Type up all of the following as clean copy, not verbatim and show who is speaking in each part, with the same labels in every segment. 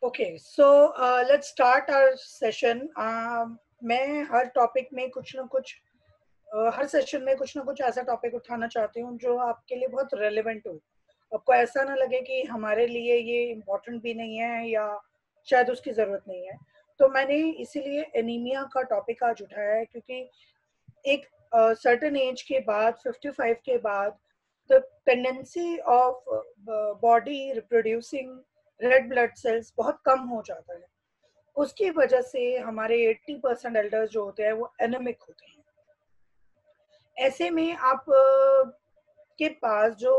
Speaker 1: Okay, so let's start our session. मैं हर topic में कुछ ना कुछ हर सेशन में कुछ ना कुछ ऐसा टॉपिक उठाना चाहती हूँ जो आपके लिए बहुत रेलेवेंट हो। आपको ऐसा ना लगे कि हमारे लिए ये इम्पोर्टेंट भी नहीं है या शायद उसकी ज़रूरत नहीं है। तो मैंने इसीलिए एनीमिया का टॉपिक आज उठाया है क्योंकि एक सर्टेन एज के बाद 55 के बाद the tendency of body reproducing red blood sales बहुत कम हो जाता है। उसकी वजह से हमारे 80% एल्डर्स जो होते हैं वो एनेमिक होते हैं। ऐसे में आप के पास जो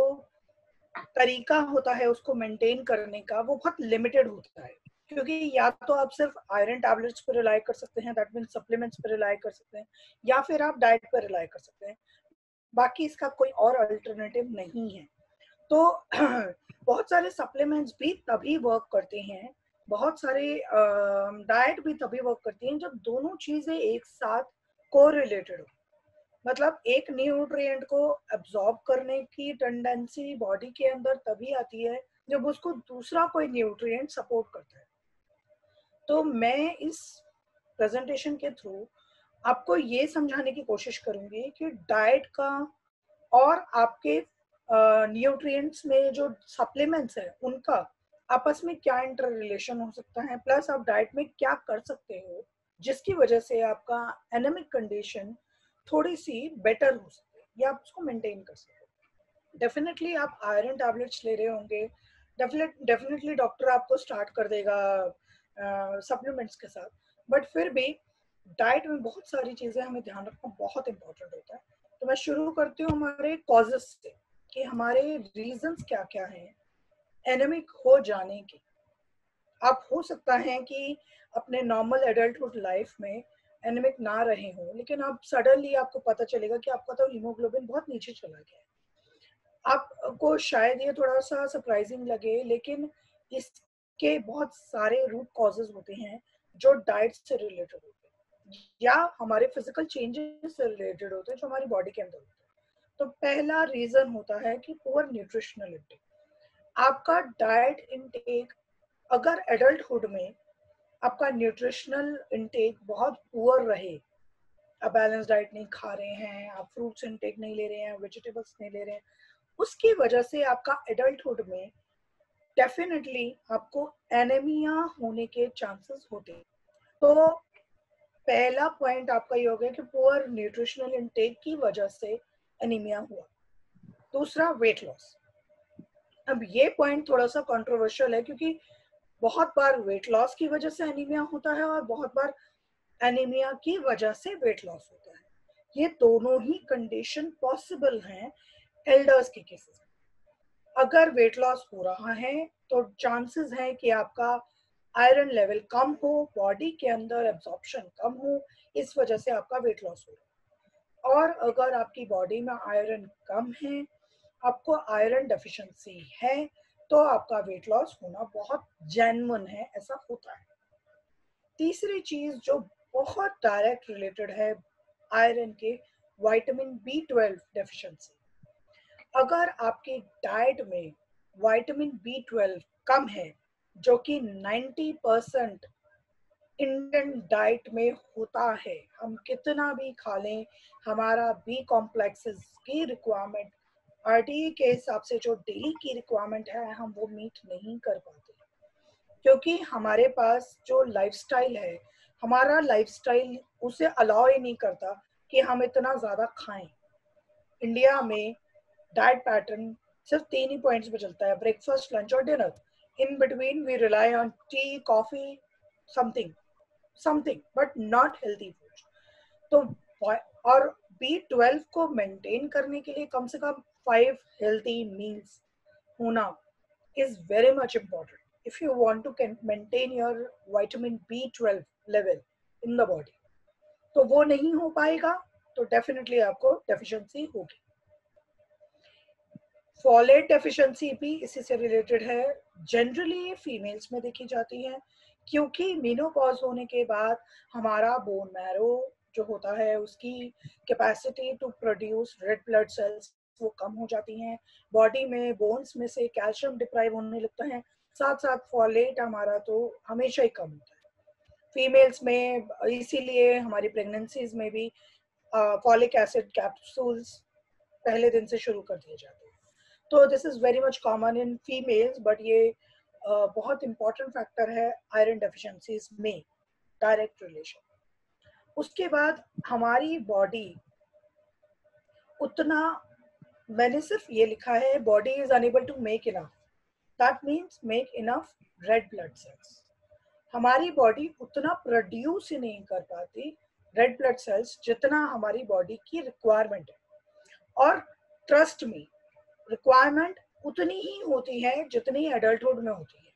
Speaker 1: तरीका होता है उसको मेंटेन करने का वो बहुत लिमिटेड होता है, क्योंकि या तो आप सिर्फ आयरन टैबलेट्स पर रिलाई कर सकते हैं, दैट मीन सप्लीमेंट्स पर रिलाई कर सकते हैं, या फिर आप डाइट पर रिलाई कर सकते हैं। बाकी इसका कोई और अल्टरनेटिव नहीं है। तो बहुत सारे सप्लीमेंट्स भी तभी वर्क करते हैं, बहुत सारे डाइट भी तभी वर्क करती हैं जब दोनों चीजें एक साथ कोरिलेटेड हो। मतलब एक न्यूट्रिएंट को एब्जॉर्ब करने की टेंडेंसी बॉडी के अंदर तभी आती है जब उसको दूसरा कोई न्यूट्रिएंट सपोर्ट करता है। तो मैं इस प्रेजेंटेशन के थ्रू आपको ये समझाने की कोशिश करूंगी कि डाइट का और आपके न्यूट्रिएंट्स में जो सप्लीमेंट्स है उनका आपस में क्या इंटर रिलेशन हो सकता है, प्लस आप डाइट में क्या कर सकते हो जिसकी वजह से आपका एनेमिक कंडीशन थोड़ी सी बेटर हो सके या आप उसको मेंटेन कर सके। डेफिनेटली आप आयरन टैबलेट्स ले रहे होंगे, डेफिनेटली डॉक्टर आपको स्टार्ट कर देगा सप्लीमेंट्स के साथ, बट फिर भी डाइट में बहुत सारी चीज़ें हमें ध्यान रखना बहुत इंपॉर्टेंट होता है। तो मैं शुरू करती हूँ हमारे कॉजेस से कि हमारे रीजंस क्या क्या हैं एनेमिक हो जाने के। आप हो सकता है कि अपने नॉर्मल एडल्टहुड लाइफ में एनेमिक ना रहे हो, लेकिन अब सडनली आपको पता चलेगा कि आपका तो हीमोग्लोबिन बहुत नीचे चला गया है। आपको शायद ये थोड़ा सा सरप्राइजिंग लगे, लेकिन इसके बहुत सारे रूट कॉजेज होते हैं जो डाइट से रिलेटेड होते हैं या हमारे फिजिकल चेंजेस से रिलेटेड होते हैं जो हमारी बॉडी के अंदर होते हैं। तो पहला रीजन होता है कि पुअर न्यूट्रिशनल इंटेक। आपका डाइट इंटेक, अगर एडल्टहुड में आपका न्यूट्रिशनल इंटेक बहुत पुअर रहे, आप बैलेंस डाइट नहीं खा रहे हैं, आप फ्रूट्स इंटेक नहीं ले रहे हैं, वेजिटेबल्स नहीं ले रहे हैं, उसकी वजह से आपका एडल्टहुड में डेफिनेटली आपको एनीमिया होने के चांसेस होते हैं। तो पहला पॉइंट आपका ये हो गया कि पुअर न्यूट्रिशनल इंटेक की वजह से एनीमिया हुआ। दूसरा, वेट लॉस। अब ये पॉइंट थोड़ा सा कंट्रोवर्शियल है क्योंकि बहुत बार वेट लॉस की वजह से एनीमिया होता है और बहुत बार एनीमिया की वजह से वेट लॉस होता है। ये दोनों ही कंडीशन पॉसिबल हैं एल्डर्स के केसेस में। अगर वेट लॉस हो रहा है तो चांसेस है कि आपका आयरन लेवल कम हो, बॉडी के अंदर एब्जॉर्प्शन कम हो, इस वजह से आपका वेट लॉस हो रहा है। और अगर आपकी बॉडी में आयरन कम है, आपको आयरन डेफिशिएंसी है, तो आपका वेट लॉस होना बहुत जेन्युइन है, ऐसा होता है। तीसरी चीज जो बहुत डायरेक्ट रिलेटेड है आयरन के, विटामिन बी 12 डेफिशिएंसी। अगर आपकी डाइट में विटामिन बी 12 कम है, जो कि 90% इंडियन डाइट में होता है, हम कितना भी खा लें, हमारा बी कॉम्प्लेक्सेस की रिक्वायरमेंट आरडीए के हिसाब से जो डेली की रिक्वायरमेंट है हम वो मीट नहीं कर पाते, क्योंकि हमारे पास जो लाइफस्टाइल है, हमारा लाइफस्टाइल उसे अलाउ ही नहीं करता कि हम इतना ज़्यादा खाएं। इंडिया में डाइट पैटर्न सिर्फ तीन ही पॉइंट्स पे चलता है: ब्रेकफास्ट, लंच और dinner. In between we rely on tea, coffee, something something, but not healthy food. तो और बी 12 को मेंटेन करने के लिए कम से कम 5 हेल्थी मील्स होना is very much important if you want to maintain your vitamin B12 level in the body। तो वो नहीं हो पाएगा तो डेफिनेटली आपको डेफिशिएंसी होगी। फॉलेट डेफिशिएंसी भी इसी से रिलेटेड है। जनरली ये फीमेल्स में देखी जाती है क्योंकि मीनोपॉज होने के बाद हमारा बोन मैरो जो होता है उसकी capacity to produce red blood cells वो कम हो जाती हैं। बॉडी में बोन्स में से कैल्शियम डिप्राइव होने लगता है, साथ साथ फॉलेट हमारा तो हमेशा ही कम होता है फीमेल्स में, इसीलिए हमारी प्रेगनेंसीज में भी फॉलिक एसिड कैप्सूल्स पहले दिन से शुरू कर दिए जाते हैं। तो this is very much common in females, but ये बहुत इंपॉर्टेंट फैक्टर है आयरन डेफिशिएंसीज में, डायरेक्ट रिलेशन। उसके बाद हमारी बॉडी उतना, मैंने सिर्फ ये लिखा है body is unable to make enough, that means make enough red blood cells. हमारी बॉडी उतना प्रोड्यूस ही नहीं कर पाती रेड ब्लड सेल्स जितना हमारी बॉडी की रिक्वायरमेंट है। और ट्रस्ट में रिक्वायरमेंट उतनी ही होती है जितनी एडल्टहुड में होती है।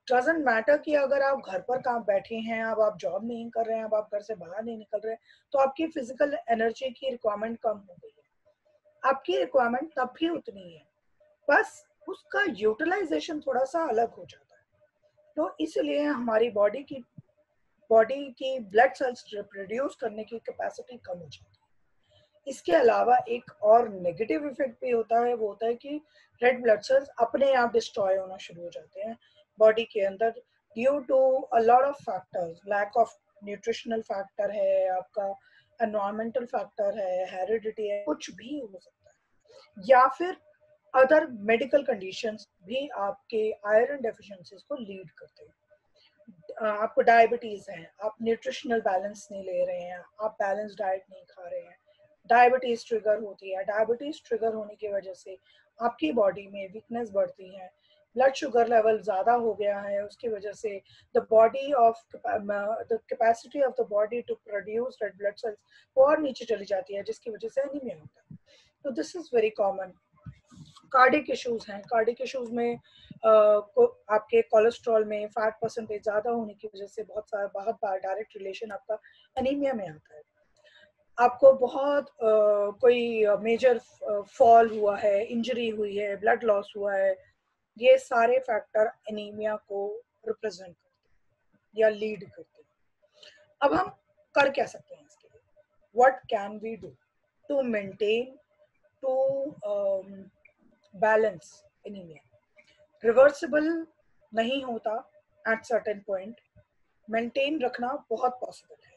Speaker 1: डजंट मैटर कि अगर आप घर पर काम बैठे हैं, अब आप जॉब नहीं कर रहे हैं, अब आप घर से बाहर नहीं निकल रहे हैं, तो आपकी फिजिकल एनर्जी की रिक्वायरमेंट कम हो गई है। आपकी रिक्वायरमेंट तब भी उतनी है, बस उसका यूटिलाइजेशन थोड़ा सा अलग हो जाता है। तो इसलिए हमारी बॉडी की ब्लड सेल्स प्रोड्यूस करने की कैपेसिटी कम हो जाती है। इसके अलावा एक और नेगेटिव इफेक्ट भी होता है, वो होता है कि रेड ब्लड सेल्स अपने आप डिस्ट्रॉय होना शुरू हो जाते हैं बॉडी के अंदर due to a lot of factors. Lack of nutritional factor है, आपका एनवायरमेंटल फैक्टर है, हेरिडिटी है, कुछ भी हो सकता है, या फिर अदर मेडिकल कंडीशंस भी आपके आयरन डेफिशिएंसीज को लीड करते हैं। आपको डायबिटीज है, आप न्यूट्रिशनल बैलेंस नहीं ले रहे हैं, आप बैलेंस डाइट नहीं खा रहे हैं, डायबिटीज ट्रिगर होती है। डायबिटीज ट्रिगर होने की वजह से आपकी बॉडी में वीकनेस बढ़ती है, ब्लड शुगर लेवल ज़्यादा हो गया है, उसकी वजह से the capacity of the body to produce red blood cells वो और नीचे चली जाती है, जिसकी वजह से एनीमिया होता है। तो this is very common. Cardiac issues हैं, कार्डिक इश्यूज में आपके कोलेस्ट्रॉल में फैट परसेंटेज ज़्यादा होने की वजह से बहुत बार डायरेक्ट रिलेशन आपका एनीमिया में आता है। आपको बहुत कोई मेजर फॉल हुआ है, इंजरी हुई है, ब्लड लॉस हुआ है, ये सारे फैक्टर एनीमिया को रिप्रेजेंट करते हैं या लीड करते हैं। अब हम कर क्या सकते हैं इसके लिए? What can we do to maintain, to balance anaemia? Reversible नहीं होता एट सर्टेन पॉइंट, मेंटेन रखना बहुत पॉसिबल है।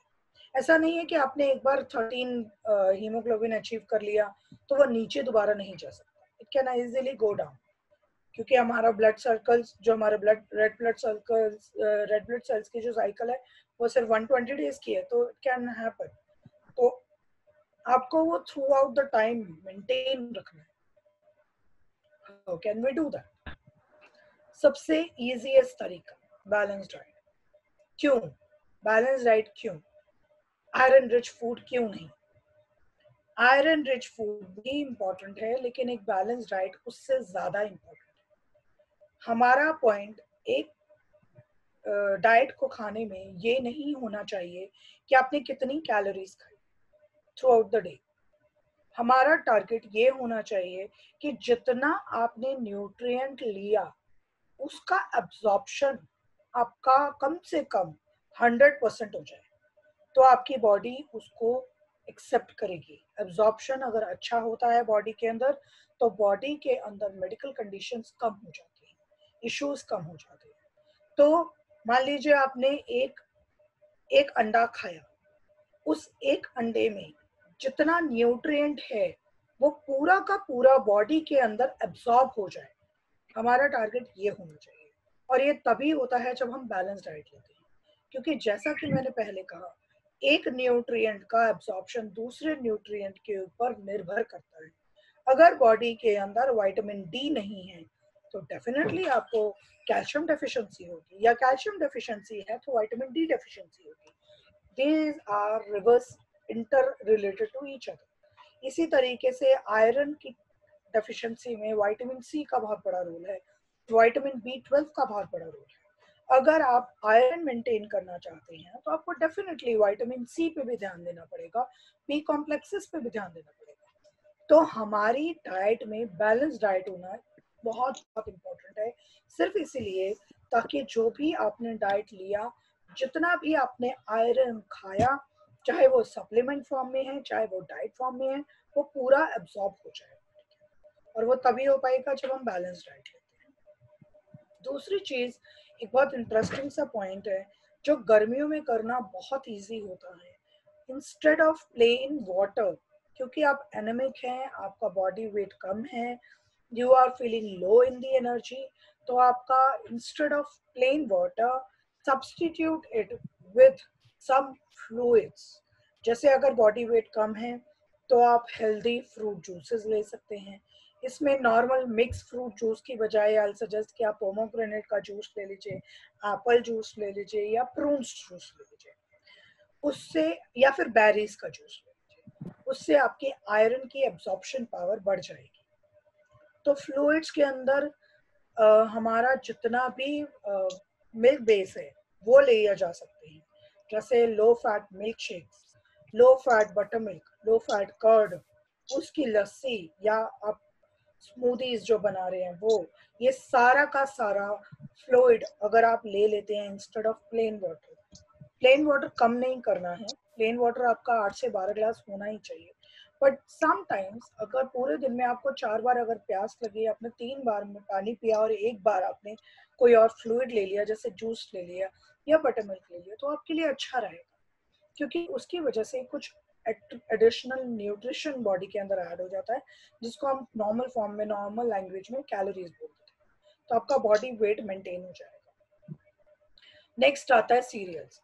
Speaker 1: ऐसा नहीं है कि आपने एक बार 13 हीमोग्लोबिन अचीव कर लिया तो वो नीचे दोबारा नहीं जा सकता। It can easily go down, क्योंकि हमारा ब्लड सर्कल्स, जो हमारे रेड ब्लड सेल्स की जो साइकिल है वो सिर्फ 120 डेज की है, तो इट कैन हैपन। तो आपको वो throughout the time maintain रखना है। How can we do that? सबसे इजीएस्ट तरीका बैलेंस डाइट। क्यों बैलेंस डाइट? क्यों आयरन रिच फूड क्यों नहीं? आयरन रिच फूड भी इम्पोर्टेंट है, लेकिन एक बैलेंस डाइट उससे ज्यादा इम्पोर्टेंट है। हमारा पॉइंट एक डाइट को खाने में ये नहीं होना चाहिए कि आपने कितनी कैलोरीज खाई थ्रू आउट द डे। हमारा टारगेट ये होना चाहिए कि जितना आपने न्यूट्रिएंट लिया उसका एब्जॉर्प्शन आपका कम से कम 100% हो जाए, तो आपकी बॉडी उसको एक्सेप्ट करेगी। एब्जॉर्प्शन अगर अच्छा होता है बॉडी के अंदर, तो बॉडी के अंदर मेडिकल कंडीशंस कम हो जाती हैं, इश्यूज कम हो जाते हैं। तो मान लीजिए आपने एक अंडा खाया, उस एक अंडे में जितना न्यूट्रिएंट है वो पूरा का पूरा बॉडी के अंदर एब्जॉर्ब हो जाए। हमारा टारगेट ये होना चाहिए, और ये तभी होता है जब हम बैलेंस डाइट लेते हैं, क्योंकि जैसा कि मैंने पहले कहा, एक न्यूट्रिएंट का एब्जॉर्प्शन दूसरे न्यूट्रिएंट के ऊपर निर्भर करता है। अगर बॉडी के अंदर विटामिन डी नहीं है तो डेफिनेटली आपको कैल्शियम डेफिशिएंसी होगी, या कैल्शियम डेफिशिएंसी है तो विटामिन डी डेफिशिएंसी होगी। These are reverse interrelated to each other। इसी तरीके से आयरन की डेफिशिएंसी में विटामिन सी का बहुत बड़ा रोल है, विटामिन B12 का बहुत बड़ा रोल है। अगर आप आयरन मेंटेन करना चाहते हैं तो आपको डेफिनेटली विटामिन सी पे भी ध्यान देना पड़ेगा, बी कॉम्प्लेक्सेस पे भी ध्यान देना पड़ेगा। तो हमारी डाइट में बैलेंस डाइट होना बहुत बहुत इम्पोर्टेंट है, सिर्फ इसीलिए ताकि जो भी आपने डाइट लिया, जितना भी आपने आयरन खाया, चाहे वो सप्लीमेंट फॉर्म में है चाहे वो डाइट फॉर्म में है, वो पूरा एब्जॉर्ब हो जाए। और वो तभी हो पाएगा जब हम बैलेंस डाइट लेते हैं। दूसरी चीज, एक बहुत इंटरेस्टिंग सा पॉइंट है जो गर्मियों में करना बहुत इजी होता है, इंस्टेड ऑफ प्लेन वाटर, क्योंकि आप एनेमिक हैं, आपका बॉडी वेट कम है, you are feeling low in the energy, तो आपका instead of plain water substitute it with some fluids. जैसे अगर बॉडी वेट कम है तो आप हेल्दी फ्रूट जूसेस ले सकते हैं। इसमें नॉर्मल मिक्स फ्रूट जूस की बजाय आई सजेस्ट कि आप पोमोग्रेनेट का जूस ले लीजिए, एप्पल जूस ले लीजिए या प्रून्स जूस ले लीजिए, उससे, या फिर बेरीज का जूस ले लीजिए, उससे आपकी आयरन की एब्जॉर्प्शन पावर बढ़ जाएगी। तो फ्लूइड्स के अंदर हमारा जितना भी मिल्क बेस है वो लिया जा सकते हैं, जैसे low fat milk shakes, low fat butter milk, low fat curd, उसकी लस्सी, या आप स्मूदीज जो बना रहे हैं वो, ये सारा का सारा फ्लूइड अगर आप ले लेते हैं instead of plain water. Plain water कम नहीं करना है, प्लेन वाटर आपका 8 से 12 ग्लास होना ही चाहिए, बट समटाइम्स अगर पूरे दिन में आपको 4 बार अगर प्यास लगी, आपने 3 बार में पानी पिया और 1 बार आपने कोई और फ्लूइड ले लिया, जैसे जूस ले लिया या बटर मिल्क ले लिया, तो आपके लिए अच्छा रहेगा, क्योंकि उसकी वजह से कुछ एडिशनल न्यूट्रिशन बॉडी के अंदर ऐड हो जाता है, जिसको हम नॉर्मल फॉर्म में, नॉर्मल लैंग्वेज में कैलोरीज बोलते हैं, तो आपका बॉडी वेट मेंटेन हो जाएगा। नेक्स्ट आता है सीरियल्स।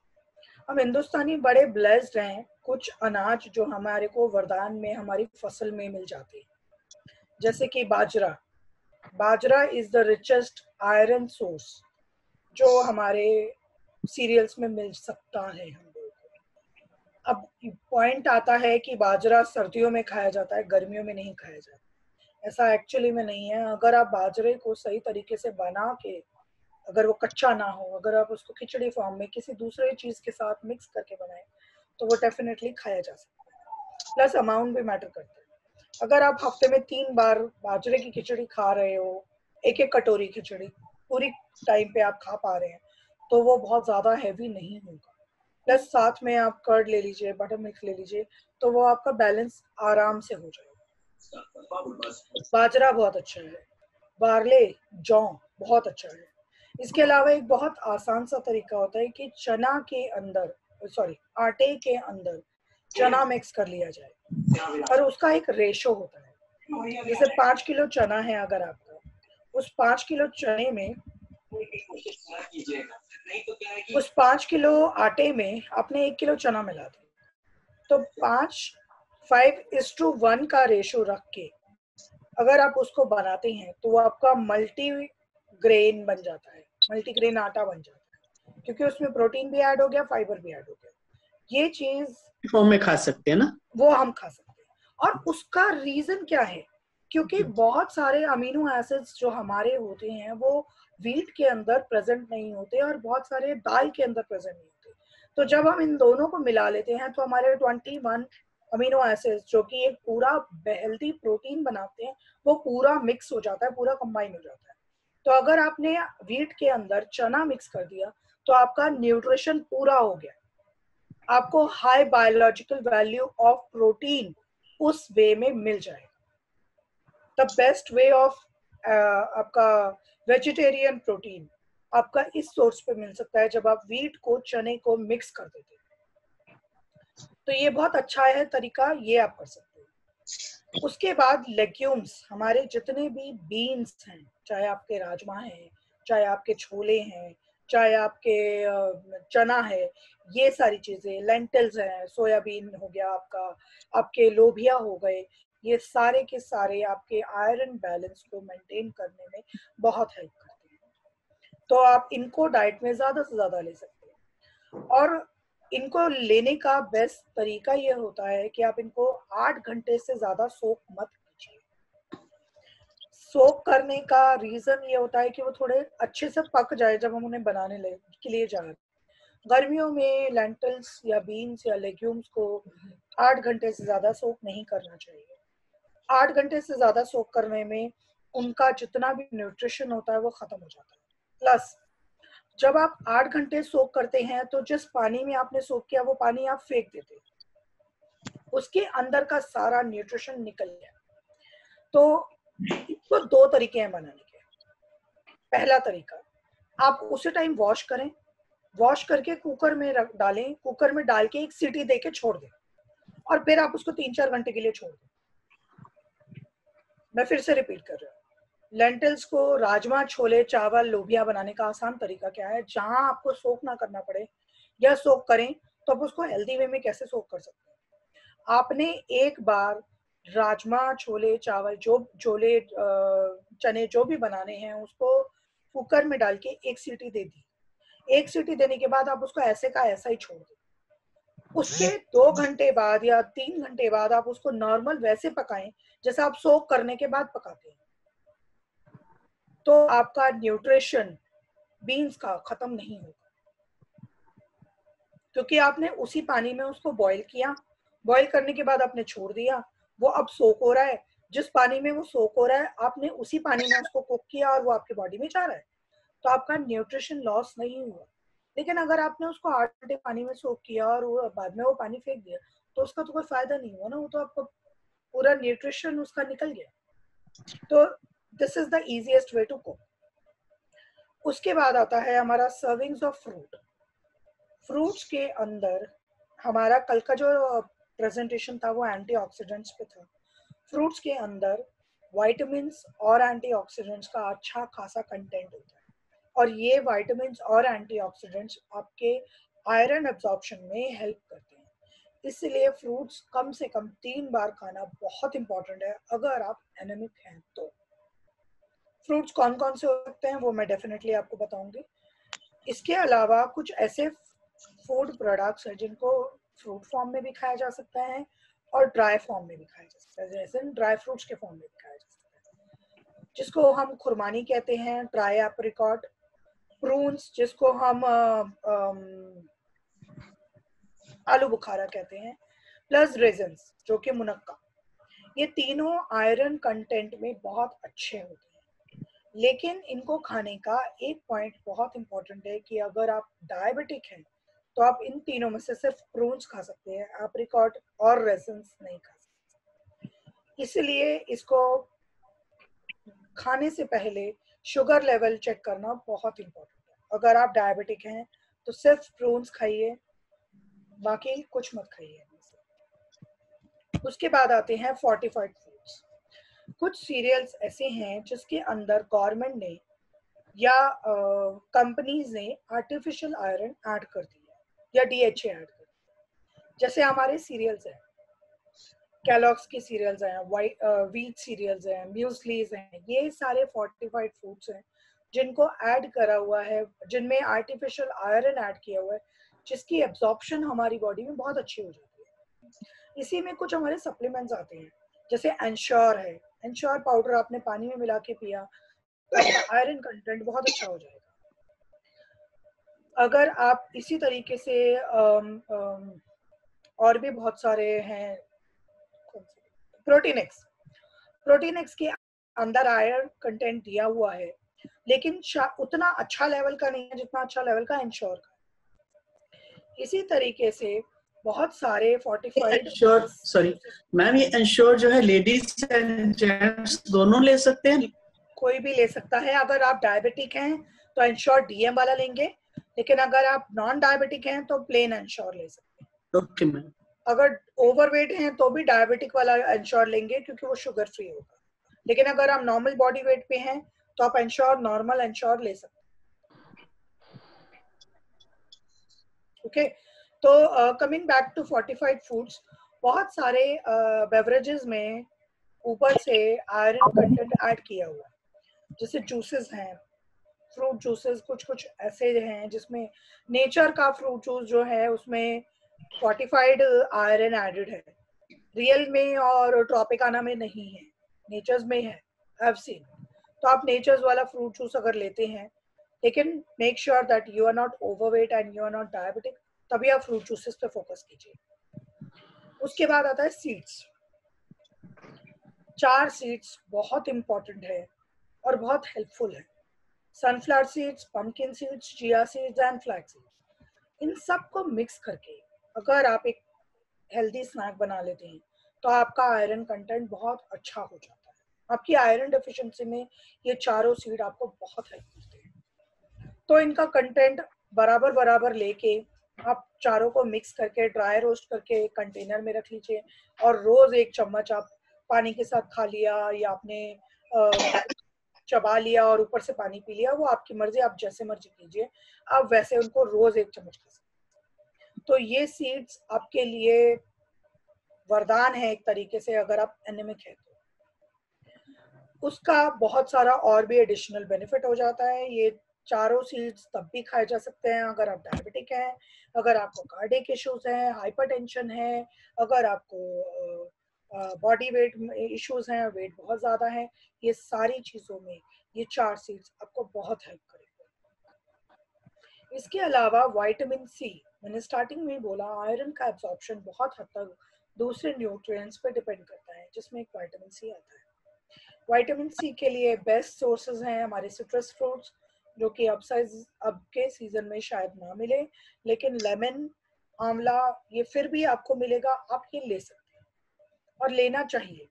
Speaker 1: हम हिंदुस्तानी बड़े ब्लेस्ड हैं, कुछ अनाज जो हमारे को वरदान में हमारी फसल में मिल जाते हैं, जैसे कि बाजरा। Bajra is the richest iron source जो हमारे सीरियल्स में मिल सकता है हम लोगों को। अब पॉइंट आता है कि बाजरा सर्दियों में खाया जाता है, गर्मियों में नहीं खाया जाता, ऐसा एक्चुअली में नहीं है। अगर आप बाजरे को सही तरीके से बना के, अगर वो कच्चा ना हो, अगर आप उसको खिचड़ी फॉर्म में किसी दूसरे चीज के साथ मिक्स करके बनाएं, तो वो डेफिनेटली खाया जा सकता है। प्लस अमाउंट भी मैटर करता है। अगर आप हफ्ते में 3 बार बाजरे की खिचड़ी खा रहे हो, एक एक कटोरी खिचड़ी पूरी टाइम पे आप खा पा रहे हैं, तो वो बहुत ज्यादा हैवी नहीं होगा। प्लस साथ में आप कर्ड ले लीजिए, बटर मिल्क ले लीजिए, तो वो आपका बैलेंस आराम से हो जाएगा। बाजरा बहुत अच्छा है, बार्ले, जौ बहुत अच्छा है। इसके अलावा एक बहुत आसान सा तरीका होता है कि चना के अंदर, सॉरी, आटे के अंदर चना मिक्स कर लिया जाए, और उसका एक रेशो होता है। जैसे 5 किलो चना है अगर आपका, उस 5 किलो चने में, उस 5 किलो आटे में आपने 1 किलो चना मिला दिया, तो 5:1 का रेशो रख के अगर आप उसको बनाते हैं तो वो आपका मल्टी ग्रेन बन जाता है, मल्टी ग्रेन आटा बन जाता है, क्योंकि उसमें प्रोटीन भी ऐड हो गया, फाइबर भी ऐड हो गया। ये चीज
Speaker 2: फॉर्म में खा सकते हैं ना,
Speaker 1: वो हम खा सकते हैं। और उसका रीजन क्या है, क्योंकि बहुत सारे अमीनो एसिड्स जो हमारे होते हैं वो व्हीट के अंदर प्रेजेंट नहीं होते और बहुत सारे दाल के अंदर प्रेजेंट नहीं होते। तो जब हम इन दोनों को मिला लेते हैं तो हमारे 21 अमीनो एसिड्स जो कि एक पूरा हेल्दी प्रोटीन बनाते हैं, वो पूरा मिक्स हो जाता है, पूरा कंबाइन हो जाता है। तो अगर आपने व्हीट के अंदर चना मिक्स कर दिया तो आपका न्यूट्रिशन पूरा हो गया, आपको high biological value of protein उस वे में मिल जाएगा। द बेस्ट वे ऑफ आपका वेजिटेरियन प्रोटीन आपका इस सोर्स पे मिल सकता है जब आप व्हीट को, चने को मिक्स कर देते हैं। तो ये बहुत अच्छा है तरीका, ये आप कर सकते हैं। उसके बाद लेग्यूम्स, हमारे जितने भी बीन्स हैं, चाहे आपके राजमा हैं, चाहे आपके छोले हैं, चाहे आपके चना है, ये सारी चीजें, लेंटिल्स हैं, सोयाबीन हो गया आपका, आपके लोबिया हो गए, ये सारे के सारे आपके आयरन बैलेंस को मेंटेन करने में बहुत हेल्प करते हैं। तो आप इनको डाइट में ज्यादा से ज्यादा ले सकते हैं। और इनको लेने का बेस्ट तरीका ये होता है कि आप इनको 8 घंटे से ज्यादा सोक मत कीजिए। सोक करने का रीजन ये होता है कि वो थोड़े अच्छे से पक जाए जब हम उन्हें बनाने के लिए जा रहे हैं। गर्मियों में लेंटिल्स या बीन्स या लेग्यूम्स को 8 घंटे से ज्यादा सोक नहीं करना चाहिए। 8 घंटे से ज्यादा सोक करने में उनका जितना भी न्यूट्रिशन होता है वो खत्म हो जाता है। प्लस जब आप 8 घंटे सोक करते हैं तो जिस पानी में आपने सोक किया वो पानी आप फेंक देते हैं, उसके अंदर का सारा न्यूट्रिशन निकल गया। तो इसको 2 तरीके हैं बनाने के। पहला तरीका, आप उसी टाइम वॉश करें, वॉश करके कुकर में रख डालें, कुकर में डाल के एक सीटी दे के छोड़ दें और फिर आप उसको 3-4 घंटे के लिए छोड़ दें। मैं फिर से रिपीट कर रही हूँ, लेंटिल्स को राजमा, छोले, चावल, लोबिया बनाने का आसान तरीका क्या है, जहां आपको सोक ना करना पड़े या सोक करें तो आप उसको हेल्दी वे में कैसे सोक कर सकते हैं। आपने एक बार राजमा, छोले, चावल, जो छोले चने जो भी बनाने हैं उसको कुकर में डाल के एक सीटी दे दी। एक सीटी देने के बाद आप उसको ऐसे का ऐसा ही छोड़ दें। उसके 2 घंटे बाद या 3 घंटे बाद आप उसको नॉर्मल वैसे पकाएं जैसे आप सोक करने के बाद पकाते हैं। तो आपका न्यूट्रिशन बीन्स का खत्म नहीं होगा, क्योंकि आपने उसी पानी में उसको बॉईल किया, बॉईल करने के बाद आपने छोड़ दिया, वो अब सोक हो रहा है। जिस पानी में वो सोक हो रहा है आपने उसी पानी में उसको कुक किया और वो आपकी बॉडी में जा रहा है, तो आपका न्यूट्रिशन लॉस नहीं हुआ। लेकिन अगर आपने उसको 8 घंटे पानी में सोक किया और वो बाद में वो पानी फेंक दिया तो उसका तो कोई फायदा नहीं हुआ ना, वो तो आपको पूरा न्यूट्रिशन उसका निकल गया। तो this is the easiest way to cook. उसके बाद आता है हमारा सर्विंग्स ऑफ फ्रूट। फ्रूट्स के अंदर हमारा कल का जो प्रेजेंटेशन था वो एंटीऑक्सीडेंट्स पे था। फ्रूट्स के अंदर विटामिन्स और एंटीऑक्सीडेंट्स का अच्छा खासा कंटेंट होता है और ये विटामिन्स और एंटीऑक्सीडेंट्स आपके आयरन एब्जॉर्प्शन में हेल्प करते हैं। इसलिए फ्रूट्स कम से कम 3 बार खाना बहुत इंपॉर्टेंट है अगर आप एनेमिक हैं तो। फ्रूट्स कौन कौन से हो सकते हैं वो मैं डेफिनेटली आपको बताऊंगी। इसके अलावा कुछ ऐसे फूड प्रोडक्ट्स हैं जिनको फ्रूट फॉर्म में भी खाया जा सकता है और ड्राई फॉर्म में भी खाया जा सकता है, जैसे ड्राई फ्रूट्स के फॉर्म में भी खाया जा सकता है, जिसको हम खुरमानी कहते हैं, ड्राई एप्रिकॉट, प्रून्स जिसको हम आलू बुखारा कहते हैं, प्लस रेजन्स जो कि मुनक्का। ये तीनों आयरन कंटेंट में बहुत अच्छे होते हैं, लेकिन इनको खाने का एक पॉइंट बहुत इंपॉर्टेंट है कि अगर आप डायबिटिक हैं तो आप इन तीनों में से सिर्फ प्रून्स खा सकते हैं, एप्रिकॉट और रेजन्स नहीं खा सकते। इसलिए इसको खाने से पहले शुगर लेवल चेक करना बहुत इंपॉर्टेंट है। अगर आप डायबिटिक हैं तो सिर्फ प्रून्स खाइए, बाकी कुछ मत खाइए। उसके बाद आते हैं फोर्टिफाइड फूड्स। कुछ सीरियल्स ऐसे हैं जिसके अंदर गवर्नमेंट ने या कंपनीज ने आर्टिफिशियल आयरन ऐड कर दिया या डीएचए ऐड कर दिया। जैसे हमारे सीरियल्स हैं, कैलॉग्स की सीरियल्स हैं, व्हीट सीरियल्स हैं, म्यूसलीज हैं, ये सारे फोर्टिफाइड फूड्स हैं जिनको ऐड करा हुआ है, जिनमें आर्टिफिशियल आयरन ऐड किया हुआ है, जिसकी एब्जॉर्प्शन हमारी बॉडी में बहुत अच्छी हो जाती है। इसी में कुछ हमारे सप्लीमेंट्स आते हैं, जैसे एंश्योर है। एंश्योर पाउडर आपने पानी में मिला के पिया तो आपका आयरन कंटेंट बहुत अच्छा हो जाएगा। अगर आप इसी तरीके से और भी बहुत सारे हैं, प्रोटीनेक्स, प्रोटीनेक्स के अंदर आयरन कंटेंट दिया हुआ है लेकिन उतना अच्छा लेवल का नहीं है जितना अच्छा लेवल का एंश्योर का। इसी तरीके से बहुत सारे फोर्टिफाइड
Speaker 2: एंश्योर, सॉरी मैम, ये एंश्योर जो है लेडीज एंड जेंट्स दोनों ले सकते हैं?
Speaker 1: कोई भी ले सकता है। अगर आप डायबिटिक हैं तो एंश्योर डीएम वाला लेंगे, लेकिन अगर आप नॉन डायबिटिक हैं तो प्लेन एंश्योर ले सकते हैं।
Speaker 2: Okay ma'am.
Speaker 1: अगर ओवरवेट हैं तो भी डायबिटिक वाला एंश्योर लेंगे क्योंकि वो शुगर फ्री होगा, लेकिन अगर आप नॉर्मल बॉडी वेट पे हैं तो आप एंश्योर नॉर्मल एंश्योर ले सकते हैं। ओके, तो coming back to fortified foods, बहुत सारे बेवरेजेस में ऊपर से आयरन कंटेंट ऐड किया हुआ है, जैसे जूसेस हैं, फ्रूट जूसेस कुछ कुछ ऐसे हैं जिसमें नेचर का फ्रूट जूस जो है उसमें फोर्टिफाइड आयरन एडेड है, रियल में और ट्रॉपिकाना में नहीं है, नेचर्स में है, आई हैव सीन। तो आप नेचर्स वाला फ्रूट जूस अगर लेते हैं, लेकिन make sure that you are not overweight and you are not diabetic, तभी आप फ्रूट जूसेस पे फोकस कीजिए। उसके बाद आता है सीड्स। 4 सीड्स बहुत इंपॉर्टेंट है और बहुत हेल्पफुल है, sunflower seeds, pumpkin seeds, chia seeds and flax seeds. इन सब को मिक्स करके अगर आप एक हेल्दी स्नैक बना लेते हैं तो आपका आयरन कंटेंट बहुत अच्छा हो जाता है। आपकी आयरन डेफिशिएंसी में ये चारों सीड आपको बहुत हेल्प करते हैं। तो इनका कंटेंट बराबर बराबर लेके आप चारों को मिक्स करके ड्राई रोस्ट करके कंटेनर में रख लीजिए, और रोज एक चम्मच आप पानी के साथ खा लिया, या आपने चबा लिया और ऊपर से पानी पी लिया, वो आपकी मर्जी, आप जैसे मर्जी कीजिए, आप वैसे उनको रोज एक चम्मच खा सकते। तो ये सीड्स आपके लिए वरदान है एक तरीके से, अगर आप एनेमिक है तो। उसका बहुत सारा और भी एडिशनल बेनिफिट हो जाता है। ये चारों सीड्स तब भी खाए जा सकते हैं अगर आप डायबिटिक हैं, अगर आपको कार्डियक इश्यूज हैं, हाइपरटेंशन है, अगर आपको बॉडी वेट इश्यूज हैं, वेट बहुत ज़्यादा है, ये सारी चीज़ों में ये 4 सीड्स आपको बहुत हेल्प करेंगे। इसके अलावा विटामिन सी, मैंने स्टार्टिंग में ही बोला, आयरन का एब्जॉर्प्शन बहुत हद तक दूसरे न्यूट्रिएंट्स पे डिपेंड करता है, जिसमें एक विटामिन सी आता है। विटामिन सी के लिए बेस्ट सोर्सेज हैं हमारे सिट्रस फ्रूट्स, जो कि अब के सीजन में शायद ना मिले, लेकिन लेमन, आंवला, ये फिर भी आपको मिलेगा, आप ये ले सकते हैं और लेना चाहिए।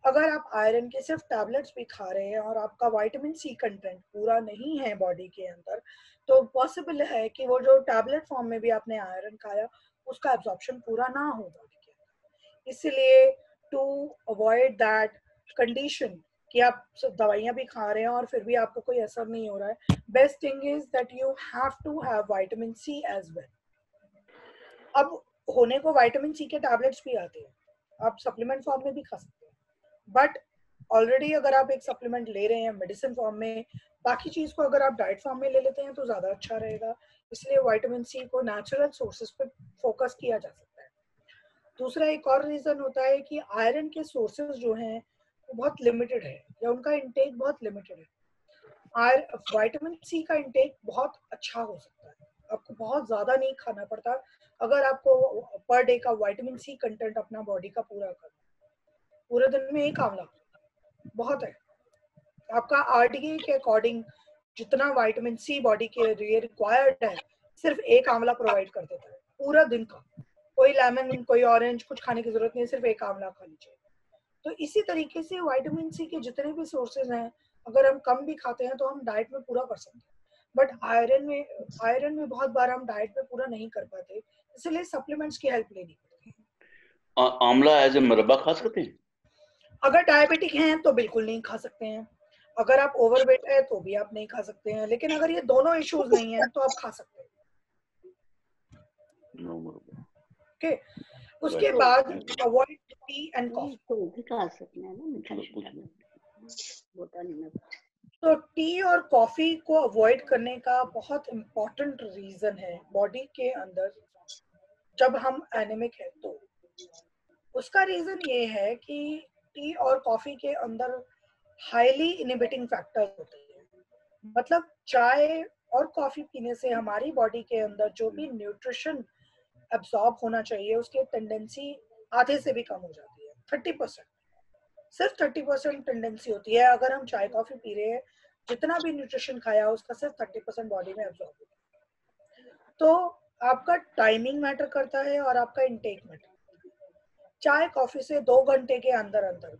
Speaker 1: अगर आप आयरन के सिर्फ टैबलेट्स भी खा रहे हैं और आपका विटामिन सी कंटेंट पूरा नहीं है बॉडी के अंदर, तो पॉसिबल है कि वो जो टैबलेट फॉर्म में भी आपने आयरन खाया, उसका एब्जॉर्प्शन पूरा ना हो बॉडी के अंदर। इसलिए टू अवॉइड दैट कंडीशन कि आप दवाइयां भी खा रहे हैं और फिर भी आपको कोई असर नहीं हो रहा है, best thing is that you have to have vitamin C as well. अब होने को विटामिन सी के टैबलेट्स भी आते हैं, आप सप्लीमेंट फॉर्म में भी खा सकते हैं, बट ऑलरेडी अगर आप एक सप्लीमेंट ले रहे हैं मेडिसिन फॉर्म में, बाकी चीज को अगर आप डाइट फॉर्म में ले लेते हैं तो ज्यादा अच्छा रहेगा। इसलिए विटामिन सी को नेचुरल सोर्सेज पे फोकस किया जा सकता है। दूसरा एक और रीजन होता है कि आयरन के सोर्सेज जो हैं वो बहुत लिमिटेड है, या उनका इंटेक बहुत लिमिटेड है। विटामिन सी का इंटेक बहुत अच्छा हो सकता है, आपको बहुत ज्यादा नहीं खाना पड़ता अगर आपको पर डे का विटामिन सी कंटेंट अपना बॉडी का पूरा करना। पूरे दिन में एक आंवला बहुत है। आपका आरडीए के अकॉर्डिंग जितना विटामिन सी बॉडी के लिए रिक्वायर्ड है, सिर्फ एक आंवला प्रोवाइड कर देता है पूरा दिन का। कोई लेमन, कोई ऑरेंज, कुछ खाने की जरूरत नहीं है, सिर्फ एक आंवला खा लीजिए। तो इसी तरीके से विटामिन सी के जितने भी सोर्सेज हैं, अगर हम कम भी खाते हैं तो हम डाइट में पूरा कर सकते हैं, बट आयरन में बहुत बार हम डाइट में पूरा नहीं कर पाते, इसलिए सप्लीमेंट्स की हेल्प लेनी पड़ती है।
Speaker 3: आंवला एज ए मुरब्बा खा सकते हैं?
Speaker 1: अगर डायबिटिक हैं तो बिल्कुल नहीं खा सकते हैं, अगर आप ओवरवेट है तो भी आप नहीं खा सकते हैं, लेकिन अगर ये दोनों इश्यूज नहीं है तो आप खा सकते हैं। ओके, उसके बाद अवॉइड टी एंड कॉफी।
Speaker 4: तो भी खा सकते हैं ना, मीठा बोता नहीं।
Speaker 1: तो टी और कॉफी को अवॉइड करने का बहुत इम्पोर्टेंट रीजन है बॉडी के अंदर जब हम एनीमिक है तो। उसका रीजन ये है कि टी और कॉफी के अंदर हाईली इनहिबिटिंग फैक्टर होते हैं। मतलब चाय और कॉफी पीने से हमारी बॉडी के अंदर जो भी न्यूट्रिशन एब्सॉर्ब होना चाहिए उसकी टेंडेंसी आधे से भी कम हो जाती है, 30%। सिर्फ 30% टेंडेंसी होती है। अगर हम चाय कॉफी पी रहे हैं, जितना भी न्यूट्रिशन खाया उसका सिर्फ 30% बॉडी में एब्सॉर्ब होता है। तो आपका टाइमिंग मैटर करता है और आपका इंटेक मैटर करता है। चाय कॉफी से 2 घंटे के अंदर अंदर,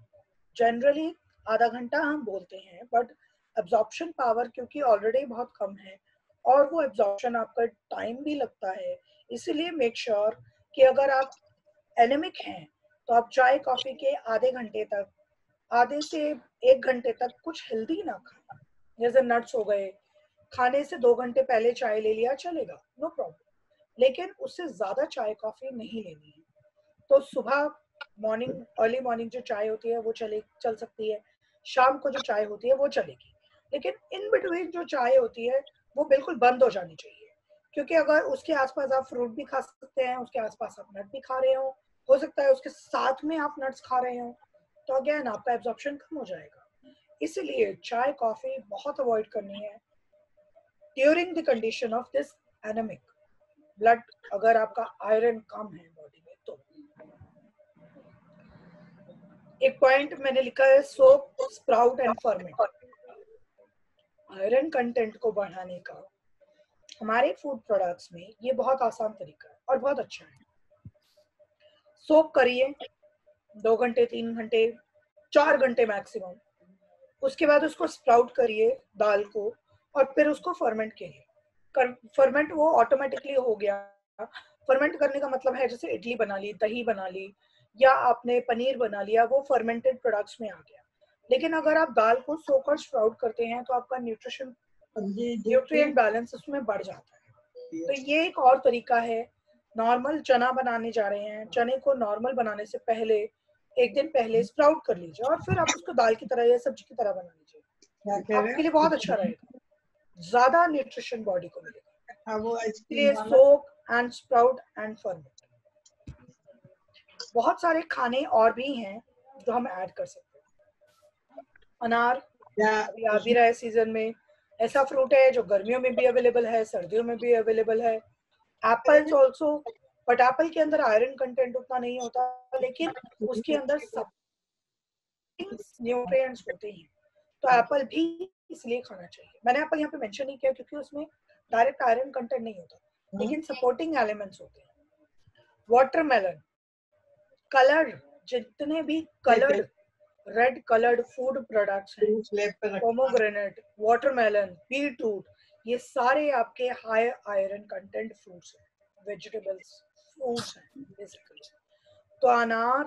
Speaker 1: जनरली आधा घंटा हम बोलते हैं, बट एब्जॉर्प्शन पावर क्योंकि ऑलरेडी बहुत कम है और वो एब्जॉर्प्शन आपका टाइम भी लगता है, इसीलिए मेक श्योर कि अगर आप एनेमिक हैं तो आप चाय कॉफी के आधे से 1 घंटे तक कुछ हेल्दी ना खाएं, जैसे नट्स हो गए। खाने से 2 घंटे पहले चाय ले लिया चलेगा, नो प्रॉब्लम, लेकिन उससे ज्यादा चाय कॉफी नहीं लेनी है। तो सुबह अर्ली मॉर्निंग जो चाय होती है वो चल सकती है, शाम को जो चाय होती है वो चलेगी, लेकिन इन बिटवीन जो चाय होती है वो बिल्कुल बंद हो जानी चाहिए। क्योंकि अगर उसके आसपास आप फ्रूट भी खा सकते हैं, उसके आसपास आप नट भी खा रहे हो सकता है उसके साथ में आप नट्स खा रहे हो, तो अगेन आपका एब्जॉर्प्शन कम हो जाएगा। इसलिए चाय कॉफी बहुत अवॉइड करनी है during the condition of this anaemic blood, अगर आपका आयरन कम है बॉडी में तो। एक पॉइंट मैंने लिखा है, soap, sprout and ferment. Iron content को बढ़ाने का हमारे फूड प्रोडक्ट्स में ये बहुत आसान तरीका है और बहुत अच्छा है। सोप करिए 2 घंटे, 3 घंटे, 4 घंटे मैक्सिमम। उसके बाद उसको स्प्राउट करिए दाल को, और फिर उसको फर्मेंट करिए। फर्मेंट वो ऑटोमेटिकली हो गया। फर्मेंट करने का मतलब है जैसे इडली बना ली, दही बना ली, या आपने पनीर बना लिया, वो फर्मेंटेड प्रोडक्ट्स में आ गया। लेकिन अगर आप दाल को सोकर स्प्राउट करते हैं तो आपका न्यूट्रिएंट बैलेंस उसमें बढ़ जाता है। तो ये एक और तरीका है। नॉर्मल चना बनाने जा रहे हैं, चने को नॉर्मल बनाने से पहले एक दिन पहले स्प्राउट कर लीजिए और फिर आप उसको दाल की तरह या सब्जी की तरह बना लीजिए। आपके लिए बहुत अच्छा रहेगा, ज्यादा न्यूट्रिशन बॉडी को मिलेगा। इसलिए सोक एंड स्प्राउट एंड फर्मेंट। बहुत सारे खाने और भी हैं जो हम ऐड कर सकते हैं। अनार अभी आ भी रहा है सीजन में, ऐसा फ्रूट है जो गर्मियों में भी अवेलेबल है, सर्दियों में भी अवेलेबल है। एप्पल्स ऑल्सो, बट एप्पल के अंदर आयरन कंटेंट उतना नहीं होता, लेकिन उसके अंदर सब न्यूट्रिएंट्स होते हैं। तो एप्पल भी इसलिए खाना चाहिए। मैंने एप्पल यहाँ पे मेंशन नहीं किया क्योंकि उसमें डायरेक्ट आयरन कंटेंट नहीं होता, लेकिन सपोर्टिंग एलिमेंट्स होते हैं। वाटरमेलन, कलर, जितने भी coloured red coloured food products हैं, पोमोग्रेनेट, वाटरमेलन, बीटरूट, ये सारे आपके हाई आयरन कंटेंट फ्रूट्स हैं, वेजिटेबल्स, फ्रूट्स हैं बेसिकली। तो अनार,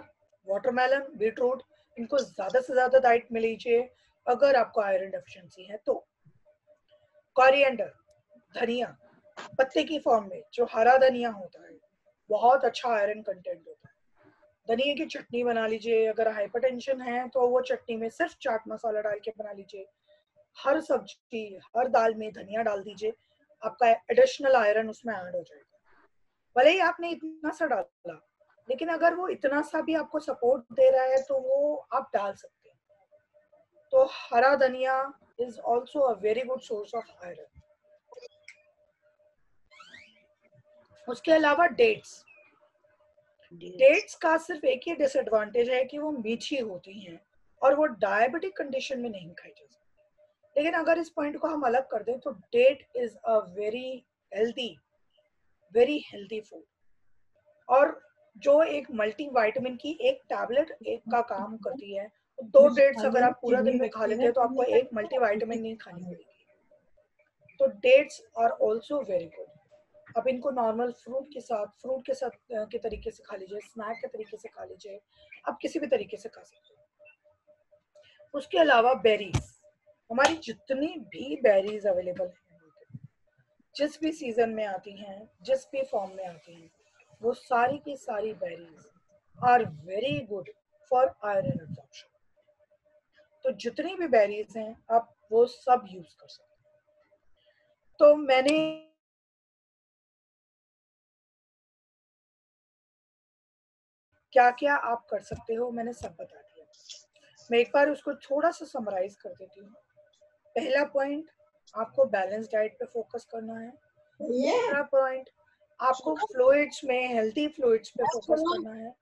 Speaker 1: वाटरमेलन, बीटरूट, इनको ज्यादा से ज्यादा डाइट में लीजिए अगर आपको आयरन डेफिशिएंसी है तो। कोरिएंडर, धनिया पत्ते की फॉर्म में, जो हरा धनिया होता है, बहुत अच्छा आयरन कंटेंट होता है। धनिया की चटनी बना लीजिए। अगर हाइपरटेंशन है तो वो चटनी में सिर्फ चाट मसाला डाल के बना लीजिए। हर सब्जी, हर दाल में धनिया डाल दीजिए, आपका एडिशनल आयरन उसमें ऐड हो जाएगा। भले ही आपने इतना सा डाला, लेकिन अगर वो इतना सा भी आपको सपोर्ट दे रहा है तो वो आप डाल सकते हैं। तो हरा धनिया is also a very good source of iron. उसके अलावा डेट्स का सिर्फ एक ही डिसएडवांटेज है कि वो मीठी होती हैं और वो डायबिटिक कंडीशन में नहीं खाई जा सकती। लेकिन अगर इस पॉइंट को हम अलग कर दें तो date is a very healthy food. और जो एक मल्टीविटामिन की एक टैबलेट एक का काम करती है, 2 डेट्स अगर आप पूरा दिन में खा लेते हैं तो आपको एक मल्टीविटामिन नहीं खानी पड़ेगी। तो dates are also very good. आप इनको नॉर्मल फ्रूट के साथ के तरीके से खा लीजिए, स्नैक के तरीके से खा लीजिए, आप किसी भी तरीके से खा सकते हैं। उसके अलावा बेरीज, हमारी जितनी भी बेरीज अवेलेबल हैं, जिस भी सीजन में आती हैं, जिस भी फॉर्म में आती हैं, वो सारी की सारी berries are very good for iron absorption. तो जितनी भी बेरीज हैं आप वो सब यूज कर सकते हैं। तो मैंने क्या क्या आप कर सकते हो मैंने सब बता दिया। मैं एक बार उसको थोड़ा सा समराइज कर देती हूँ। पहला पॉइंट, आपको बैलेंस डाइट पे फोकस करना है। दूसरा पॉइंट, आपको फ्लूइड्स में हेल्थी फ्लूइड्स पे फोकस करना है।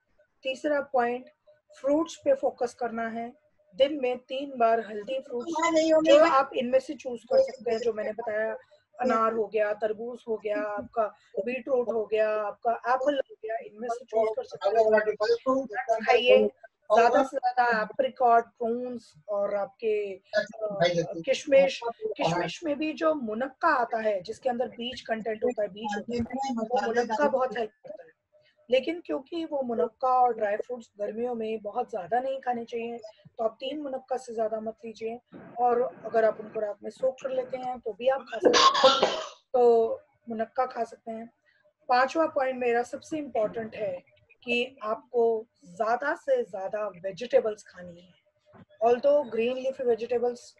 Speaker 1: तीसरा पॉइंट, फ्रूट्स पे फोकस करना है। दिन में 3 बार हेल्थी फ्रूट्स जो आप इनमें से चूज कर सकते हैं, जो मैंने बताया, अनार हो गया, तरबूज हो गया, आपका बीटरूट हो गया, आपका एप्पल हो गया, इनमें से चूज कर सकते हैं। खाइए ज्यादा से ज्यादा एप्रिकॉट, प्रून्स और आपके किशमिश में भी जो मुनक्का आता है जिसके अंदर बीज कंटेंट होता है, बीज होता है, वो मुनक्का बहुत हेल्प करता है। लेकिन क्योंकि वो मुनक्का और ड्राई फ्रूट्स गर्मियों में बहुत ज्यादा नहीं खाने चाहिए, तो आप 3 मुनक्का से ज्यादा मत लीजिए। और अगर आप उनको रात में सोक कर लेते हैं तो भी आप खा सकते हैं, तो मुनक्का खा सकते हैं। 5वां पॉइंट मेरा सबसे इम्पोर्टेंट है कि आपको ज्यादा से ज्यादा वेजिटेबल्स खानी है। ऑल्दो ग्रीन लीफी वेजिटेबल्स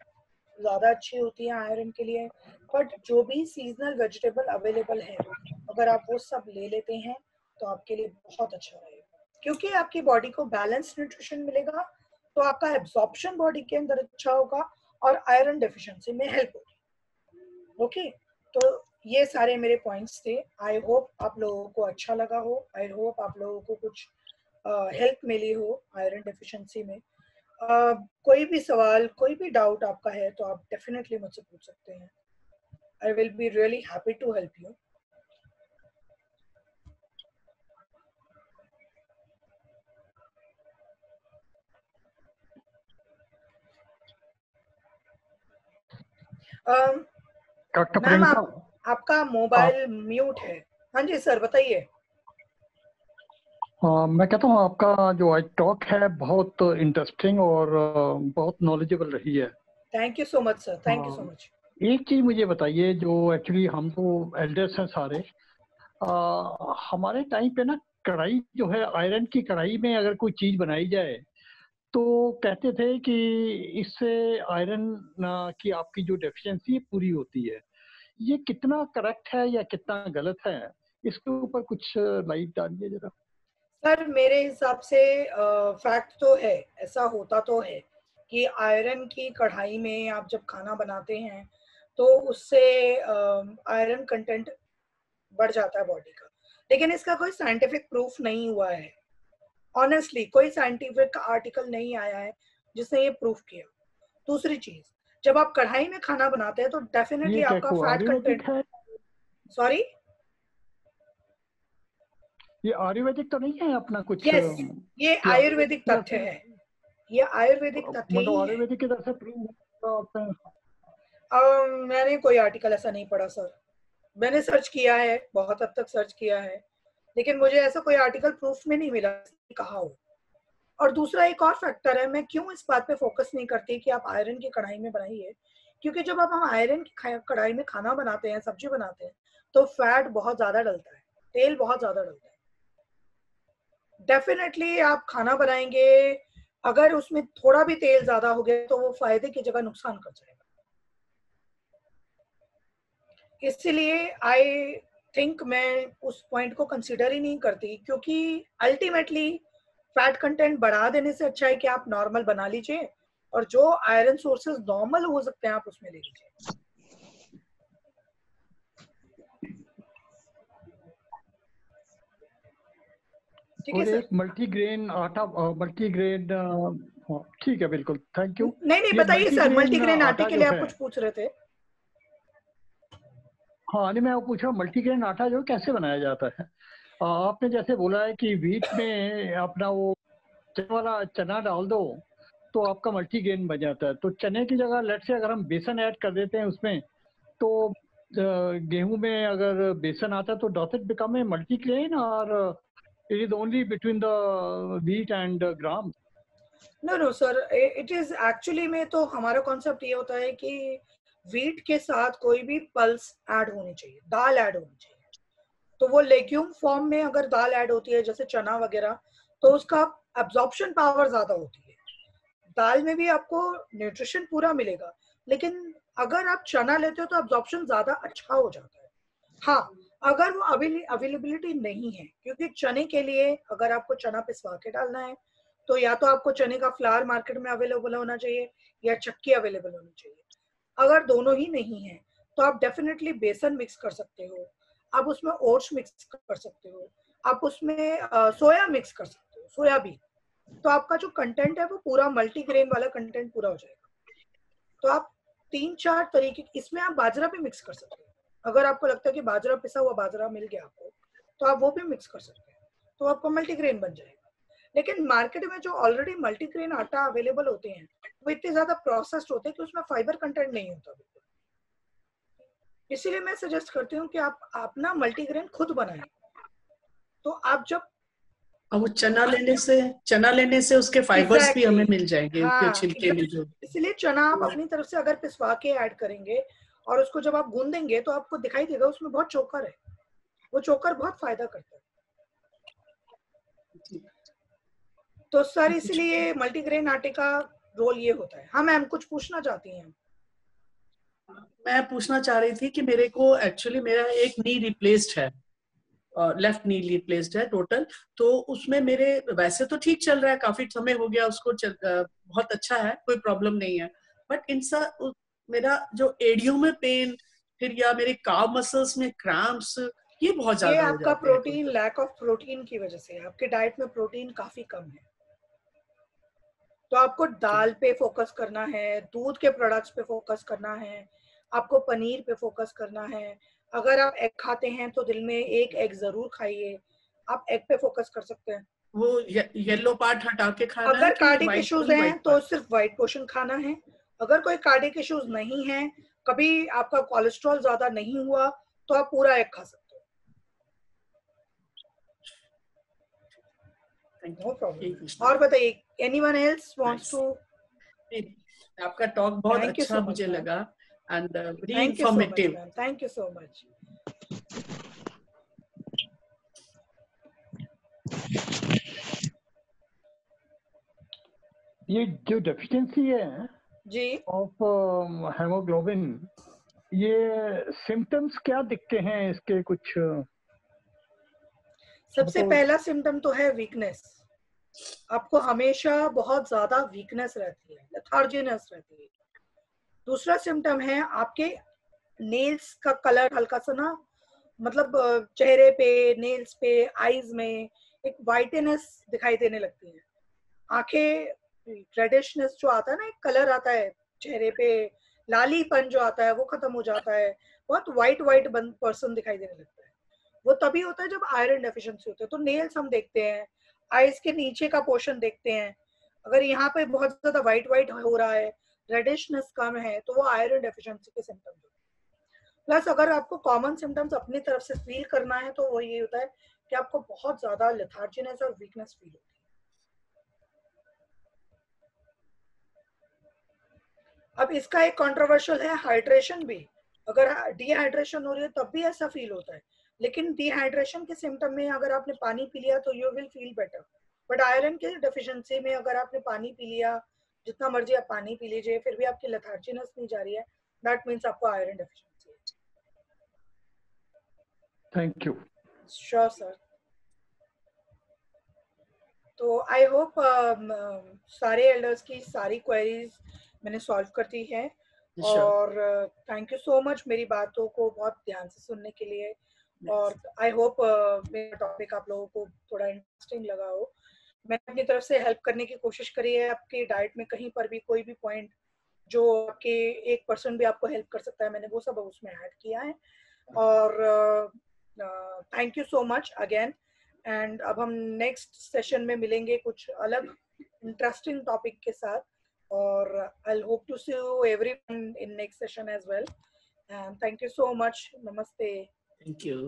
Speaker 1: ज्यादा अच्छी होती है आयरन के लिए, बट जो भी सीजनल वेजिटेबल अवेलेबल है, अगर आप वो सब ले लेते हैं तो आपके लिए बहुत अच्छा रहेगा, क्योंकि आपकी बॉडी को बैलेंस न्यूट्रिशन मिलेगा, तो आपका एब्जॉर्प्शन बॉडी के अंदर अच्छा होगा और आयरन डेफिशिएंसी में हेल्प होगी। ओके, तो ये सारे मेरे पॉइंट्स थे। आई होप आप लोगों को अच्छा लगा हो, आई होप आप लोगों को कुछ हेल्प मिली हो आयरन डेफिशिएंसी में। कोई भी सवाल, कोई भी डाउट आपका है तो आप डेफिनेटली मुझसे पूछ सकते हैं। I will be really happy to help you.
Speaker 5: Doctor
Speaker 1: ma'am
Speaker 5: Priyanka,
Speaker 1: आप, आपका मोबाइल म्यूट है। हाँ जी सर, बताइए।
Speaker 5: मैं कहता हूँ आपका जो आज टॉक है बहुत इंटरेस्टिंग और बहुत नॉलेजेबल रही है।
Speaker 1: Thank you so much sir, thank you so much.
Speaker 5: एक चीज मुझे बताइए, जो एक्चुअली हम तो एल्डर्स हैं सारे, हमारे टाइम पे ना कढ़ाई जो है, आयरन की कढ़ाई में अगर कोई चीज बनाई जाए तो कहते थे कि इससे आयरन की आपकी जो डेफिशिएंसी है पूरी होती है। ये कितना करेक्ट है या कितना गलत है, इसके ऊपर कुछ लाइट डालिए जरा।
Speaker 1: सर मेरे हिसाब से फैक्ट तो है, ऐसा होता तो है कि आयरन की कढ़ाई में आप जब खाना बनाते हैं तो उससे आयरन कंटेंट बढ़ जाता है बॉडी का, लेकिन इसका कोई साइंटिफिक प्रूफ नहीं हुआ है। ऑनेस्टली कोई साइंटिफिक आर्टिकल नहीं आया है जिसने ये प्रूफ किया। दूसरी चीज, जब आप कढ़ाई में खाना बनाते हैं तो डेफिनेटली
Speaker 5: ये क्या
Speaker 1: आपका
Speaker 5: कोई
Speaker 1: फैट
Speaker 5: आयुर्वेदिक
Speaker 1: कंटेंट,
Speaker 5: है?
Speaker 1: सॉरी,
Speaker 5: ये आयुर्वेदिक तो नहीं है अपना कुछ?
Speaker 1: यस, ये
Speaker 5: कि
Speaker 1: आयुर्वेदिक
Speaker 5: तरह
Speaker 1: तथ्य
Speaker 5: से,
Speaker 1: है, ये आयुर्वेदिक तथ्य
Speaker 5: मतलब
Speaker 1: ही है।
Speaker 5: आयुर्वेदिक की तरफ से प्रूव
Speaker 1: मैंने कोई आर्टिकल ऐसा नहीं पढ़ा सर। मैंने सर्च किया है, बहुत हद तक सर्च किया है, लेकिन मुझे ऐसा कोई आर्टिकल प्रूफ में नहीं मिला कि कहा हो। और दूसरा एक और फैक्टर है, मैं क्यों इस बात पे फोकस नहीं करती कि आप आयरन की कढ़ाई में बनाइए, क्योंकि जब आप हम आयरन की कढ़ाई में खाना बनाते हैं, सब्जी बनाते हैं, तो फैट बहुत ज्यादा डलता है, तेल बहुत ज्यादा डलता है। डेफिनेटली आप खाना बनाएंगे, अगर उसमें थोड़ा भी तेल ज्यादा हो गया तो वो फायदे की जगह नुकसान कर जाएगा। इसलिए आई थिंक मैं उस पॉइंट को कंसिडर ही नहीं करती, क्योंकि अल्टीमेटली फैट कंटेंट बढ़ा देने से अच्छा है कि आप नॉर्मल बना लीजिए और जो आयरन सोर्सेज नॉर्मल हो सकते हैं आप उसमें ले लीजिए। ठीक है
Speaker 5: और
Speaker 1: सर।
Speaker 5: एक मल्टीग्रेन आटा, मल्टीग्रेन, ठीक है, बिल्कुल, थैंक यू।
Speaker 1: नहीं
Speaker 5: ये
Speaker 1: बताइए सर,
Speaker 5: मल्टीग्रेन
Speaker 1: मल्टीग्रेन आटे
Speaker 5: आटा
Speaker 1: के
Speaker 5: जो
Speaker 1: लिए आप
Speaker 5: है,
Speaker 1: कुछ पूछ रहे थे।
Speaker 5: हाँ नहीं, मैं वो पूछ रहा हूँ मल्टीग्रेन आटा जो कैसे बनाया जाता है। आपने जैसे बोला है कि व्हीट में अपना वो चने वाला चना डाल दो तो आपका मल्टीग्रेन बन जाता है, तो चने की जगह लेट से अगर हम बेसन ऐड कर देते हैं उसमें, तो गेहूं में अगर बेसन आता है तो that it become a multigrain, और it is only between the wheat and gram?
Speaker 1: No no sir, it is actually में तो हमारा कॉन्सेप्ट ये होता है कि व्हीट के साथ कोई भी पल्स ऐड होनी चाहिए, दाल ऐड होनी चाहिए। तो वो लेग्यूम फॉर्म में अगर दाल ऐड होती है जैसे चना वगैरह, तो उसका एब्जॉर्प्शन पावर ज्यादा होती है। दाल में भी आपको न्यूट्रिशन पूरा मिलेगा, लेकिन अगर आप चना लेते हो तो एब्जॉर्प्शन ज्यादा अच्छा हो जाता है। हाँ, अगर वो अवेलेबिलिटी नहीं है, क्योंकि चने के लिए अगर आपको चना पिसवा के डालना है तो या तो आपको चने का फ्लावर मार्केट में अवेलेबल होना चाहिए या चक्की अवेलेबल होनी चाहिए। अगर दोनों ही नहीं है तो आप डेफिनेटली बेसन मिक्स कर सकते हो, आप उसमें ओट्स मिक्स कर सकते हो, आप उसमें सोया मिक्स कर सकते हो, सोयाबीन। तो आपका जो कंटेंट है वो पूरा मल्टीग्रेन वाला कंटेंट पूरा हो जाएगा। तो आप 3-4 तरीके, इसमें आप बाजरा भी मिक्स कर सकते हो। अगर आपको लगता है कि बाजरा, पिसा हुआ बाजरा मिल गया आपको, तो आप वो भी मिक्स कर सकते हैं, तो आपका मल्टीग्रेन बन जाएगा। लेकिन मार्केट में जो ऑलरेडी मल्टीग्रेन आटा अवेलेबल होते हैं वो इतने ज्यादा प्रोसेस्ड होते हैं कि उसमें फाइबर कंटेंट नहीं होता बिल्कुल। इसीलिए मैं सजेस्ट करती हूँ कि आप अपना मल्टीग्रेन खुद बनाएं। तो आप जब
Speaker 2: और वो चना लेने से उसके फाइबर्स भी हमें मिल जाएंगे, उसके
Speaker 1: हाँ,
Speaker 2: छिलके में जो।
Speaker 1: इसलिए चना आप अपनी तरफ से अगर पिसवा के ऐड करेंगे और उसको जब आप गूंदेंगे तो आपको दिखाई देगा उसमें बहुत चोकर है, वो चोकर बहुत फायदा करता है। तो सर इसलिए मल्टीग्रेन आटे का रोल ये होता है। हाँ मैम, कुछ पूछना चाहती हैं?
Speaker 2: मैं पूछना चाह रही थी कि मेरे को एक्चुअली मेरा एक नी रिप्लेस्ड है, लेफ्ट नी रिप्लेस्ड है टोटल। तो उसमें मेरे वैसे तो ठीक चल रहा है, काफी समय हो गया उसको बहुत अच्छा है, कोई प्रॉब्लम नहीं है। बट मेरा जो एडियो में पेन, फिर या मेरे काव मसल्स में क्रैम्प्स, ये बहुत
Speaker 1: ये
Speaker 2: ज्यादा हो
Speaker 1: आपका
Speaker 2: जाते हैं।
Speaker 1: प्रोटीन, लैक ऑफ प्रोटीन की वजह से, आपके डाइट में प्रोटीन काफी कम है। तो आपको दाल पे फोकस करना है, दूध के प्रोडक्ट्स पे फोकस करना है, आपको पनीर पे फोकस करना है। अगर आप एग खाते हैं तो दिन में एक एग जरूर खाइए, आप एग पे फोकस कर सकते हैं।
Speaker 2: वो येलो पार्ट हटा के खाना है
Speaker 1: अगर
Speaker 2: कि
Speaker 1: कार्डिक
Speaker 2: वाइट,
Speaker 1: इश्यूज
Speaker 2: ओनली
Speaker 1: हैं
Speaker 2: वाइट
Speaker 1: तो
Speaker 2: पार्ट?
Speaker 1: सिर्फ व्हाइट पोर्शन खाना है। अगर कोई कार्डिक इश्यूज नहीं है, कभी आपका कोलेस्ट्रॉल ज्यादा नहीं हुआ, तो आप पूरा एग खा सकते हो, नो प्रॉब्लम। और बताइए, एनीवन एल्स वांट्स टू?
Speaker 2: आपका टॉक बहुत
Speaker 1: थैंक यू
Speaker 2: अच्छा
Speaker 1: सो मच
Speaker 2: मुझे
Speaker 1: मैम,
Speaker 2: लगा and very
Speaker 1: thank you so much
Speaker 2: informative.
Speaker 1: Ma'am, thank you so much.
Speaker 5: ये जो डेफिशिएंसी है
Speaker 1: जी,
Speaker 5: ऑफ हेमोग्लोबिन, ये सिम्टम्स क्या दिखते हैं इसके कुछ?
Speaker 1: सबसे
Speaker 5: तो
Speaker 1: पहला सिम्टम तो है वीकनेस। आपको हमेशा बहुत ज्यादा वीकनेस रहती है, लेथार्जीनेस रहती है। दूसरा सिम्टम है आपके नेल्स का कलर हल्का सा ना, मतलब चेहरे पे, नेल्स पे, आईज में एक वाइटनेस दिखाई देने लगती है। आंखें, रेडिशनेस जो आता है ना, एक कलर आता है चेहरे पे, लालीपन जो आता है वो खत्म हो जाता है, बहुत वाइट वाइट पर्सन दिखाई देने लगता है। वो तभी होता है जब आयरन डेफिशिएंसी होती है। तो नेल्स हम देखते हैं, आईज के नीचे का पोर्शन देखते हैं, अगर यहाँ पे बहुत ज्यादा वाइट वाइट हो रहा है, रेडिशनेस कम है, तो वो आयरन डेफिशिएंसी के सिम्टम्स होते हैं। प्लस अगर आपको कॉमन सिम्टम्स अपनी तरफ से फील करना है तो वो ये होता है कि आपको बहुत ज्यादा लेथार्जीनेस और वीकनेस फील होती है। अब इसका एक कंट्रोवर्शियल है हाइड्रेशन भी। अगर डिहाइड्रेशन हो रही है तब भी ऐसा फील होता है, लेकिन डिहाइड्रेशन के सिम्टम में अगर आपने पानी पी लिया तो you will feel better. But iron के डेफिशिएंसी में अगर आपने पानी पी लिया, जितना मर्जी आप पानी पी लीजिए, फिर भी आपकी लेथार्जीनेस नहीं जा रही है, दैट मीन्स आपको आयरन डेफिशिएंसी है।
Speaker 5: Thank you.
Speaker 1: Sure sir. तो आई होप सारे एल्डर्स की सारी क्वेरीज मैंने सॉल्व कर दी है। और थैंक यू सो मच मेरी बातों को बहुत ध्यान से सुनने के लिए। और आई होप मेरा टॉपिक आप लोगों को थोड़ा इंटरेस्टिंग लगा हो। मैंने अपनी तरफ से हेल्प करने की कोशिश करी है। आपकी डाइट में कहीं पर भी कोई भी पॉइंट जो आपके 1% भी आपको हेल्प कर सकता है, मैंने वो सब उसमें ऐड किया है। और thank you so much again. And अब हम नेक्स्ट सेशन में मिलेंगे कुछ अलग इंटरेस्टिंग टॉपिक के साथ। और I hope to see you everyone in next session as well. And thank you so much. नमस्ते।
Speaker 2: Thank you.